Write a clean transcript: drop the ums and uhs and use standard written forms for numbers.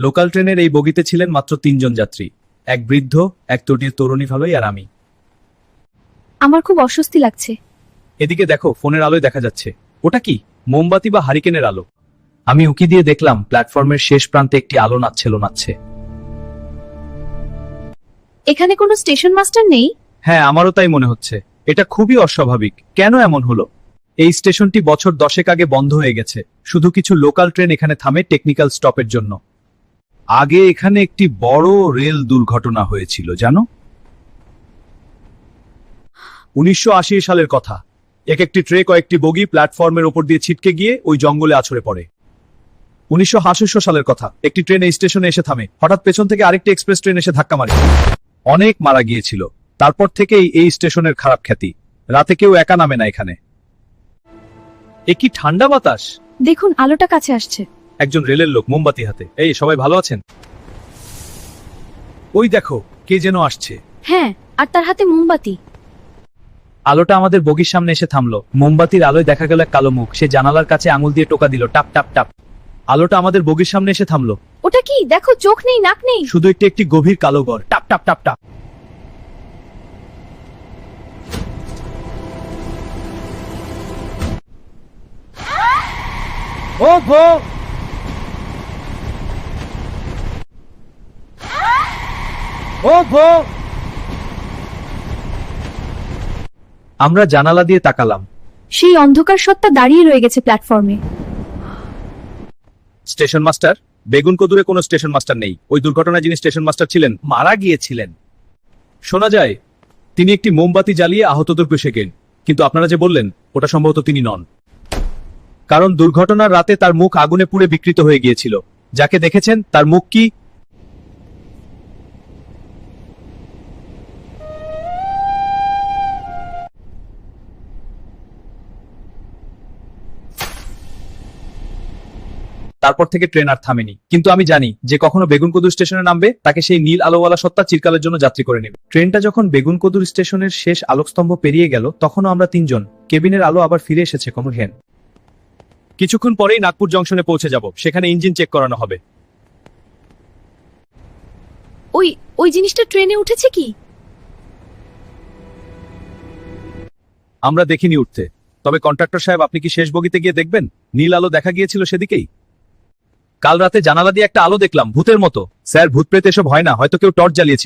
Local ট্রেনের এই বগিতে ছিলেন মাত্র 3 জন যাত্রী, এক বৃদ্ধ, এক তরুণী ভালোই আর আমি। আমার খুব অস্বস্তি লাগছে। এদিকে দেখো, ফোনের আলোয় দেখা যাচ্ছে। ওটা কি, মোমবাতি বা হারিকেনের আলো? আমি উকি দিয়ে দেখলাম প্ল্যাটফর্মের শেষ প্রান্তে একটি আলো নাচছে। এখানে কোনো স্টেশন মাস্টার নেই? হ্যাঁ, আমারও তাই মনে হচ্ছে। এটা খুবই অস্বাভাবিক। কেন এমন হলো? এই স্টেশনটি বছর 10 আগে বন্ধ হয়ে গেছে, শুধু কিছু লোকাল ট্রেন এখানে থামে টেকনিক্যাল স্টপের জন্য। আগে এখানে একটি বড় রেল দুর্ঘটনা হয়েছিল, জানো? 1980 সালের কথা। একটি ট্রে কয়েকটি বগি প্ল্যাটফর্মের ওপর দিয়ে ছিটকে গিয়ে ওই জঙ্গলে আছড়ে পড়ে। 1968 সালের কথা। একটি ট্রেন এই স্টেশনে এসে থামে, হঠাৎ পেছন থেকে আরেকটি এক্সপ্রেস ট্রেন এসে ধাক্কা মারে। অনেক মারা গিয়েছিল। তারপর থেকেই এই স্টেশনের খারাপ খ্যাতি। রাতে কেউ একা নামে না এখানে। এ কি ঠান্ডা বাতাস! দেখুন, আলোটা কাছে আসছে। একজন রেলের লোক মোমবাতি হাতে। এই, সবাই ভালো আছেন? ওই দেখো, কে যেন আসছে। হ্যাঁ, আর তার হাতে মোমবাতি। আলোটা আমাদের বগির সামনে এসে থামলো। মোমবাতির আলোয় দেখা গেল এক কালো মুখ। সে জানালার কাছে আঙুল দিয়ে টোকা দিল, টাপ টাপ টাপ। আলোটা আমাদের বগির সামনে এসে থামলো। ওটা কি? দেখো, চোখ নেই, নাক নেই, শুধু একটি গভীর কালো ঘর। টাপ টাপ টাপ টাপ। ও গো! ও গো! আমরা জানালা দিয়ে তাকালাম। সেই অন্ধকার সত্তা দাঁড়িয়ে রয়ে গেছে প্ল্যাটফর্মে। Station master? বেগুনকদুরে কোনো স্টেশন মাস্টার নেই। ওই দুর্ঘটনায় যিনি স্টেশন মাস্টার ছিলেন, মারা গিয়েছিলেন। শোনা যায় তিনি একটি মোমবাতি জ্বালিয়ে আহতদের পেশে গেলেন, কিন্তু আপনারা যে বললেন ওটা সম্ভবত তিনি নন। কারণ দুর্ঘটনার রাতে তার মুখ আগুনে পুড়ে বিকৃত হয়ে গিয়েছিল। যাকে দেখেছেন তার মুখ কি? তারপর থেকে ট্রেন আর থামেনি। কিন্তু আমি জানি যে কখনো বেগুনকদুর স্টেশনে নামবে, তাকে সেই নীল আলোওয়ালা সত্তা চিরকালের জন্য যাত্রী করে নেবে। ট্রেনটা যখন বেগুনকদুর স্টেশনের শেষ আলোকস্তম্ভ পেরিয়ে গেল, তখনও আমরা 3 জন। কেবিনের আলো আবার ফিরে এসেছে কমলহেন। কিছুক্ষণ পরেই নাগপুর জংশনে পৌঁছে যাব। সেখানে ইঞ্জিন চেক করানো হবে। ওই জিনিসটা ট্রেনে উঠেছে কি? আমরা দেখিনি উঠতে। তবে কন্ট্রাক্টর সাহেব, আপনি কি শেষ বগিতে গিয়ে দেখবেন? নীল আলো দেখা গিয়েছিল সেদিকেই। কাল রাতে জানালা দিয়ে একটা আলো দেখলাম, ভূতের মতো। স্যার, ভূত প্রেত এসব হয় না, হয়তো কেউ টর্চ জ্বালিয়েছিল।